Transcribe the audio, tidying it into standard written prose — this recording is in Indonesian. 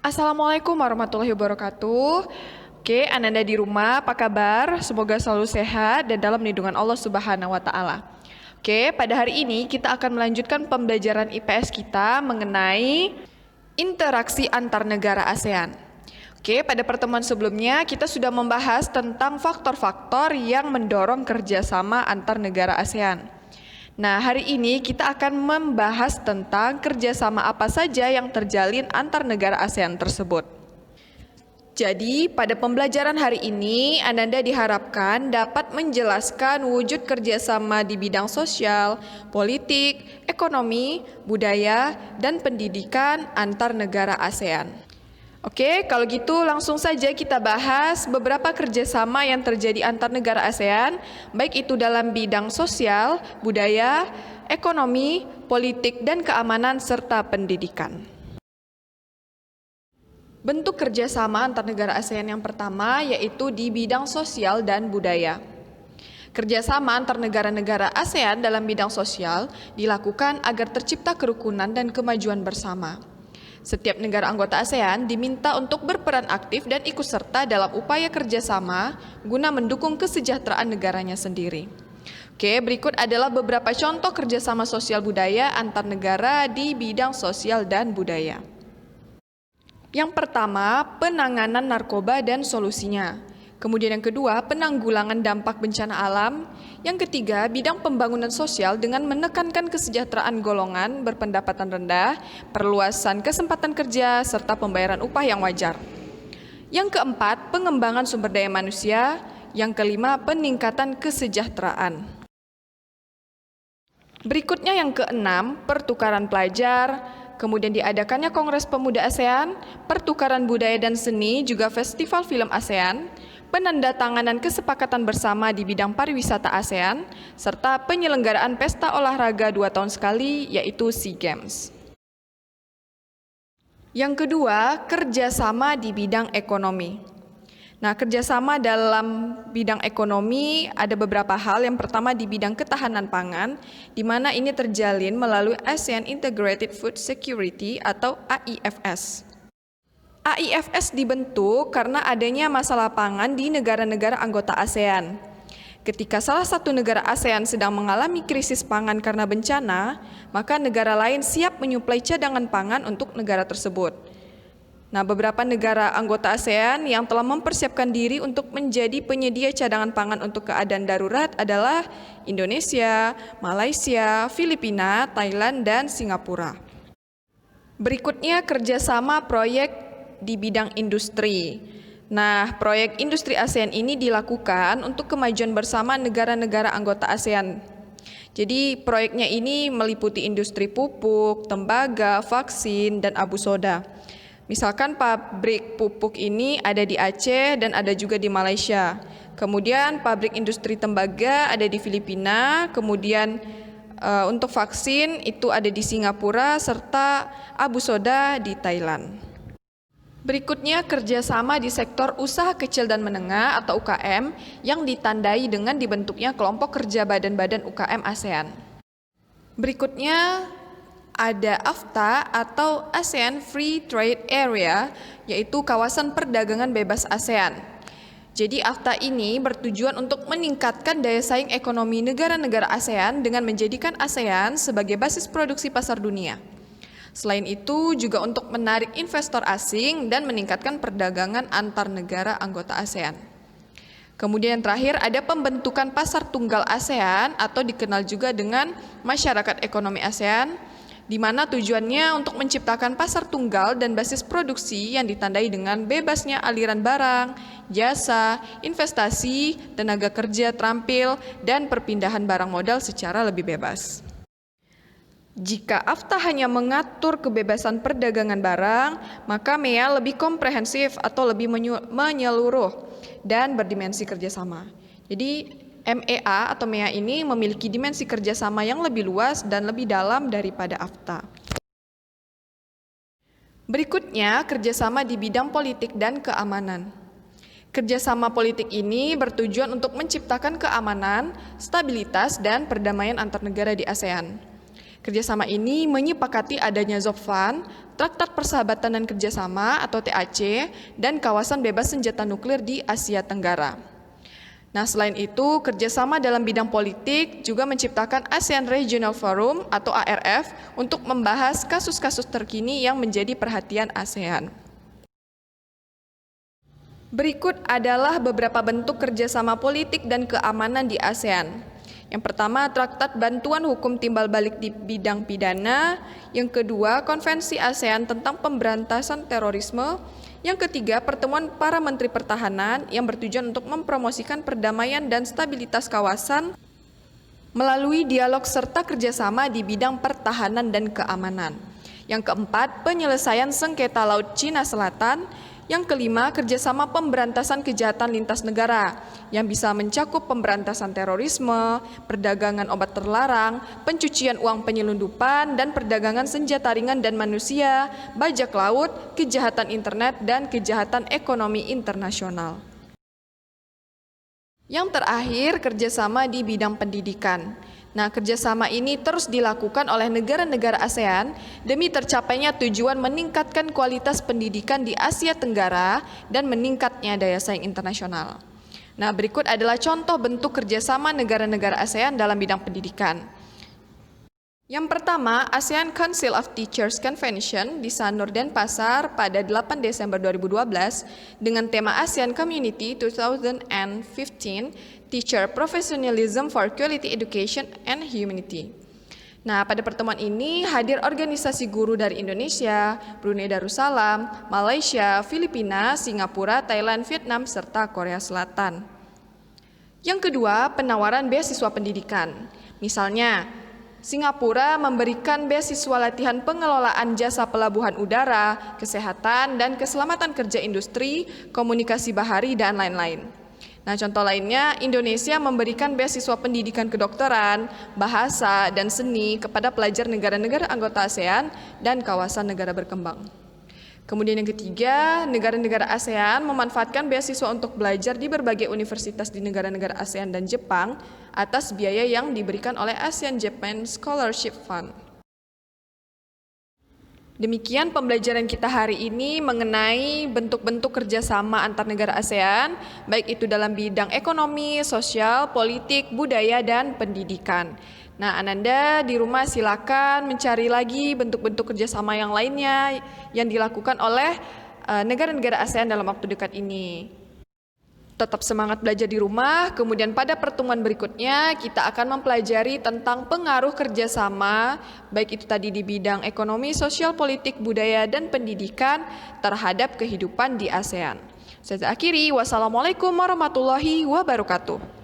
Assalamualaikum warahmatullahi wabarakatuh. Oke, Ananda di rumah, apa kabar? Semoga selalu sehat dan dalam lindungan Allah Subhanahu wa Ta'ala. Oke, pada hari ini kita akan melanjutkan pembelajaran IPS kita mengenai interaksi antar negara ASEAN. Oke, pada pertemuan sebelumnya kita sudah membahas tentang faktor-faktor yang mendorong kerjasama antar negara ASEAN. Nah, hari ini kita akan membahas tentang kerjasama apa saja yang terjalin antar negara ASEAN tersebut. Jadi, pada pembelajaran hari ini, Ananda diharapkan dapat menjelaskan wujud kerjasama di bidang sosial, politik, ekonomi, budaya, dan pendidikan antar negara ASEAN. Oke, kalau gitu langsung saja kita bahas beberapa kerjasama yang terjadi antar negara ASEAN, baik itu dalam bidang sosial, budaya, ekonomi, politik, dan keamanan, serta pendidikan. Bentuk kerjasama antar negara ASEAN yang pertama yaitu di bidang sosial dan budaya. Kerjasama antar negara-negara ASEAN dalam bidang sosial dilakukan agar tercipta kerukunan dan kemajuan bersama. Setiap negara anggota ASEAN diminta untuk berperan aktif dan ikut serta dalam upaya kerjasama guna mendukung kesejahteraan negaranya sendiri. Oke, berikut adalah beberapa contoh kerjasama sosial budaya antar negara di bidang sosial dan budaya. Yang pertama, penanganan narkoba dan solusinya. Kemudian yang kedua, penanggulangan dampak bencana alam. Yang ketiga, bidang pembangunan sosial dengan menekankan kesejahteraan golongan berpendapatan rendah, perluasan kesempatan kerja, serta pembayaran upah yang wajar. Yang keempat, pengembangan sumber daya manusia. Yang kelima, peningkatan kesejahteraan. Berikutnya yang keenam, pertukaran pelajar. Kemudian diadakannya Kongres Pemuda ASEAN, pertukaran budaya dan seni, juga Festival Film ASEAN, penandatanganan kesepakatan bersama di bidang pariwisata ASEAN, serta penyelenggaraan pesta olahraga 2 tahun sekali, yaitu SEA Games. Yang kedua, kerjasama di bidang ekonomi. Nah, kerjasama dalam bidang ekonomi ada beberapa hal. Yang pertama di bidang ketahanan pangan, di mana ini terjalin melalui ASEAN Integrated Food Security atau AIFS. AIFS dibentuk karena adanya masalah pangan di negara-negara anggota ASEAN. Ketika salah satu negara ASEAN sedang mengalami krisis pangan karena bencana, maka negara lain siap menyuplai cadangan pangan untuk negara tersebut. Nah, beberapa negara anggota ASEAN yang telah mempersiapkan diri untuk menjadi penyedia cadangan pangan untuk keadaan darurat adalah Indonesia, Malaysia, Filipina, Thailand, dan Singapura. Berikutnya kerjasama proyek di bidang industri. Nah, proyek industri ASEAN ini dilakukan untuk kemajuan bersama negara-negara anggota ASEAN. Jadi proyeknya ini meliputi industri pupuk, tembaga, vaksin, dan abu soda. Misalkan pabrik pupuk ini ada di Aceh dan ada juga di Malaysia. Kemudian pabrik industri tembaga ada di Filipina, kemudian untuk vaksin itu ada di Singapura, serta abu soda di Thailand. Berikutnya kerjasama di sektor usaha kecil dan menengah atau UKM yang ditandai dengan dibentuknya kelompok kerja badan-badan UKM ASEAN. Berikutnya ada AFTA atau ASEAN Free Trade Area, yaitu kawasan perdagangan bebas ASEAN. Jadi AFTA ini bertujuan untuk meningkatkan daya saing ekonomi negara-negara ASEAN dengan menjadikan ASEAN sebagai basis produksi pasar dunia. Selain itu juga untuk menarik investor asing dan meningkatkan perdagangan antar negara anggota ASEAN. Kemudian yang terakhir ada pembentukan pasar tunggal ASEAN atau dikenal juga dengan masyarakat ekonomi ASEAN, di mana tujuannya untuk menciptakan pasar tunggal dan basis produksi yang ditandai dengan bebasnya aliran barang, jasa, investasi, tenaga kerja terampil, dan perpindahan barang modal secara lebih bebas. Jika AFTA hanya mengatur kebebasan perdagangan barang, maka MEA lebih komprehensif atau lebih menyeluruh dan berdimensi kerjasama. Jadi MEA atau MEA ini memiliki dimensi kerjasama yang lebih luas dan lebih dalam daripada AFTA. Berikutnya, kerjasama di bidang politik dan keamanan. Kerjasama politik ini bertujuan untuk menciptakan keamanan, stabilitas, dan perdamaian antar negara di ASEAN. Kerjasama ini menyepakati adanya ZOPFAN, Traktat Persahabatan dan Kerjasama atau TAC, dan kawasan bebas senjata nuklir di Asia Tenggara. Nah, selain itu, kerjasama dalam bidang politik juga menciptakan ASEAN Regional Forum atau ARF untuk membahas kasus-kasus terkini yang menjadi perhatian ASEAN. Berikut adalah beberapa bentuk kerjasama politik dan keamanan di ASEAN. Yang pertama, Traktat Bantuan Hukum Timbal Balik di Bidang Pidana. Yang kedua, Konvensi ASEAN tentang Pemberantasan Terorisme. Yang ketiga, pertemuan para Menteri Pertahanan yang bertujuan untuk mempromosikan perdamaian dan stabilitas kawasan melalui dialog serta kerjasama di bidang pertahanan dan keamanan. Yang keempat, penyelesaian sengketa Laut Cina Selatan. Yang kelima, kerjasama pemberantasan kejahatan lintas negara yang bisa mencakup pemberantasan terorisme, perdagangan obat terlarang, pencucian uang penyelundupan, dan perdagangan senjata ringan dan manusia, bajak laut, kejahatan internet, dan kejahatan ekonomi internasional. Yang terakhir, kerjasama di bidang pendidikan. Nah, kerjasama ini terus dilakukan oleh negara-negara ASEAN demi tercapainya tujuan meningkatkan kualitas pendidikan di Asia Tenggara dan meningkatnya daya saing internasional. Nah, berikut adalah contoh bentuk kerjasama negara-negara ASEAN dalam bidang pendidikan. Yang pertama, ASEAN Council of Teachers Convention di Sanur Denpasar pada 8 Desember 2012 dengan tema ASEAN Community 2015 Teacher Professionalism for Quality Education and Humanity. Nah, pada pertemuan ini hadir organisasi guru dari Indonesia, Brunei Darussalam, Malaysia, Filipina, Singapura, Thailand, Vietnam, serta Korea Selatan. Yang kedua, penawaran beasiswa pendidikan. Misalnya, Singapura memberikan beasiswa latihan pengelolaan jasa pelabuhan udara, kesehatan, dan keselamatan kerja industri, komunikasi bahari, dan lain-lain. Nah, contoh lainnya, Indonesia memberikan beasiswa pendidikan kedokteran, bahasa, dan seni kepada pelajar negara-negara anggota ASEAN dan kawasan negara berkembang. Kemudian yang ketiga, negara-negara ASEAN memanfaatkan beasiswa untuk belajar di berbagai universitas di negara-negara ASEAN dan Jepang atas biaya yang diberikan oleh ASEAN Japan Scholarship Fund. Demikian pembelajaran kita hari ini mengenai bentuk-bentuk kerjasama antar negara ASEAN, baik itu dalam bidang ekonomi, sosial, politik, budaya, dan pendidikan. Nah, Ananda di rumah silakan mencari lagi bentuk-bentuk kerjasama yang lainnya yang dilakukan oleh negara-negara ASEAN dalam waktu dekat ini. Tetap semangat belajar di rumah, kemudian pada pertemuan berikutnya kita akan mempelajari tentang pengaruh kerjasama, baik itu tadi di bidang ekonomi, sosial, politik, budaya, dan pendidikan terhadap kehidupan di ASEAN. Saya akhiri, wassalamualaikum warahmatullahi wabarakatuh.